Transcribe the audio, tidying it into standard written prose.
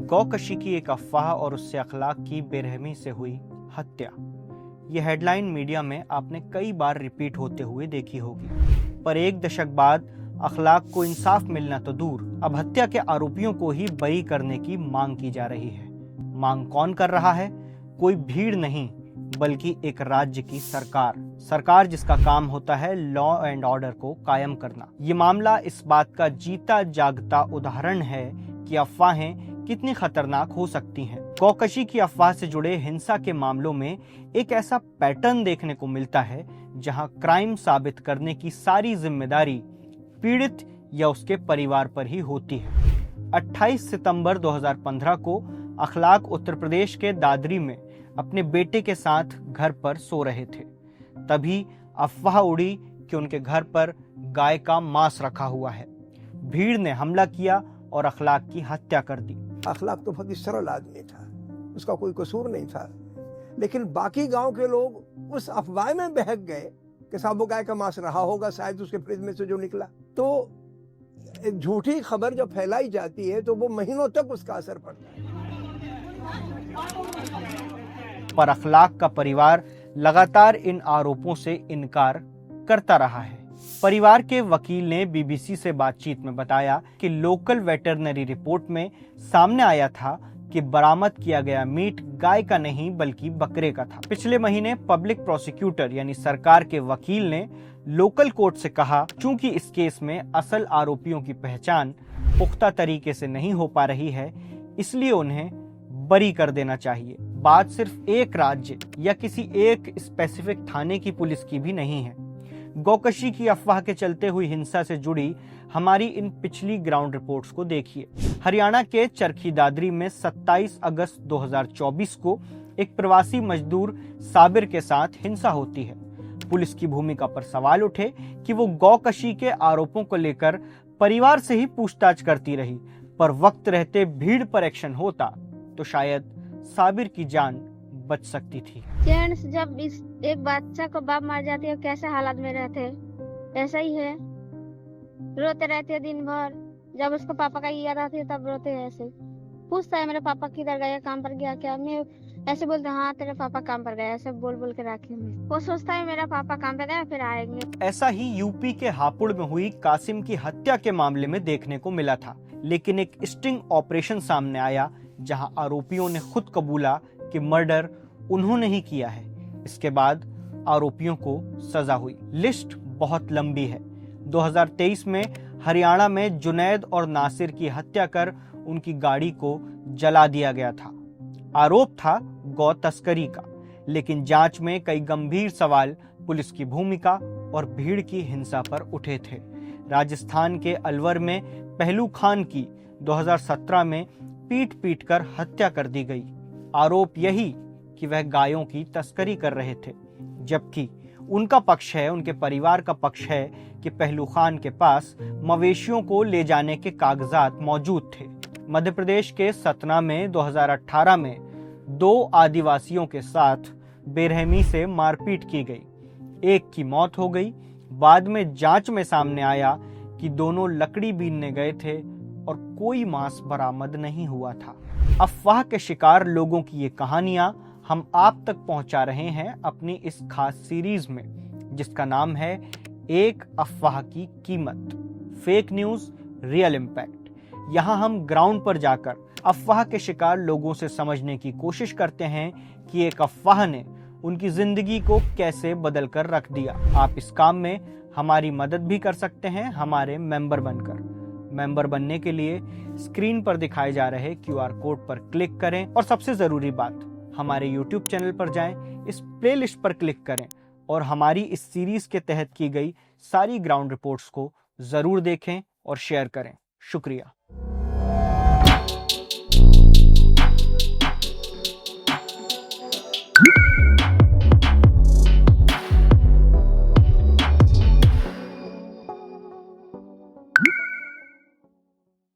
गौकशी की एक अफवाह और उससे अखलाक की बेरहमी से हुई हत्या। यह हेडलाइन मीडिया में आपने कई बार रिपीट होते हुए देखी होगी, पर एक दशक बाद अखलाक को इंसाफ मिलना तो दूर, अब हत्या के आरोपियों को ही बरी करने की मांग की जा रही है। मांग कौन कर रहा है? कोई भीड़ नहीं, बल्कि एक राज्य की सरकार जिसका काम होता है लॉ एंड ऑर्डर को कायम करना। ये मामला इस बात का जीता जागता उदाहरण है कि अफवाहें कितनी खतरनाक हो सकती हैं। गौकशी की अफवाह से जुड़े हिंसा के मामलों में एक ऐसा पैटर्न देखने को मिलता है जहां क्राइम साबित करने की सारी जिम्मेदारी पीड़ित या उसके परिवार पर ही होती है। 28 सितंबर 2015 को अखलाक उत्तर प्रदेश के दादरी में अपने बेटे के साथ घर पर सो रहे थे। तभी अफवाह उड़ी कि उनके घर पर गाय का मांस रखा हुआ है। भीड़ ने हमला किया और अखलाक की हत्या कर दी। अखलाक तो बहुत ही सरल आदमी था, उसका कोई कसूर नहीं था, लेकिन बाकी गांव के लोग उस अफवाह में बहक गए कि साहब वो गाय का मांस रहा होगा शायद उसके फ्रिज में से जो निकला। तो एक झूठी खबर जब फैलाई जाती है तो वो महीनों तक उसका असर पड़ता है। पर अखलाक का परिवार लगातार इन आरोपों से इनकार करता रहा है। परिवार के वकील ने बीबीसी से बातचीत में बताया कि लोकल वेटरनरी रिपोर्ट में सामने आया था कि बरामद किया गया मीट गाय का नहीं बल्कि बकरे का था। पिछले महीने पब्लिक प्रोसिक्यूटर यानी सरकार के वकील ने लोकल कोर्ट से कहा, चूंकि इस केस में असल आरोपियों की पहचान पुख्ता तरीके से नहीं हो पा रही है, इसलिए उन्हें बरी कर देना चाहिए। बात सिर्फ एक राज्य या किसी एक स्पेसिफिक थाने की पुलिस की भी नहीं है। गौकशी की अफवाह के चलते हुई हिंसा से जुड़ी हमारी इन पिछली ग्राउंड रिपोर्ट्स को देखिए। हरियाणा के चरखी दादरी में 27 अगस्त 2024 को एक प्रवासी मजदूर साबिर के साथ हिंसा होती है। पुलिस की भूमिका पर सवाल उठे कि वो गौकशी के आरोपों को लेकर परिवार से ही पूछताछ करती रही, पर वक्त रहते भीड़ पर एक्शन होता तो शायद साबिर की जान बच सकती थी। जेंट्स जब इस एक बच्चा को बाप मार जाती है कैसे हालात में रहते हैं, ऐसा ही है, रोते रहते हैं दिन भर। जब उसको पापा का याद आती है तब रोते हैं। ऐसे पूछता है मेरे पापा किधर गए, काम पर गया क्या? मैं ऐसे बोलते हाँ तेरे पापा काम पर गए, ऐसे बोल बोल के रखे। वो सोचता है मेरा पापा काम पर गया फिर आएंगे। ऐसा ही यूपी के हापुड़ में हुई कासिम की हत्या के मामले में देखने को मिला था, लेकिन एक स्टिंग ऑपरेशन सामने आया जहां आरोपियों ने खुद कबूला कि मर्डर उन्होंने ही किया है। इसके बाद आरोपियों को सजा हुई। लिस्ट बहुत लंबी है। 2023 में हरियाणा में जुनैद और नासिर की हत्या कर उनकी गाड़ी को जला दिया गया था। आरोप था गौ तस्करी का, लेकिन जांच में कई गंभीर सवाल पुलिस की भूमिका और भीड़ की हिंसा पर उठे थे। राजस्थान के अलवर में पहलू खान की 2017 में पीट कर हत्या कर दी गई। आरोप यही कि वह गायों की तस्करी कर रहे थे, जबकि उनका पक्ष है, उनके परिवार का पक्ष है कि पहलू खान के पास मवेशियों को ले जाने के कागजात मौजूद थे। मध्य प्रदेश के सतना में 2018 में 2 आदिवासियों के साथ बेरहमी से मारपीट की गई। एक की मौत हो गई। बाद में जांच में सामने आया कि दोनों लकड़ी बीनने गए थे और कोई मांस बरामद नहीं हुआ था। अफवाह के शिकार लोगों की ये कहानियां हम आप तक पहुंचा रहे हैं अपनी इस खास सीरीज में, जिसका नाम है एक अफवाह की कीमत, फेक न्यूज रियल इम्पैक्ट। यहां हम ग्राउंड पर जाकर अफवाह के शिकार लोगों से समझने की कोशिश करते हैं कि एक अफवाह ने उनकी जिंदगी को कैसे बदल कर रख दिया। आप इस काम में हमारी मदद भी कर सकते हैं हमारे मेंबर बनकर। मेंबर बनने के लिए स्क्रीन पर दिखाए जा रहे QR कोड पर क्लिक करें और सबसे जरूरी बात, हमारे YouTube चैनल पर जाएं, इस प्लेलिस्ट पर क्लिक करें और हमारी इस सीरीज के तहत की गई सारी ग्राउंड रिपोर्ट्स को जरूर देखें और शेयर करें। शुक्रिया।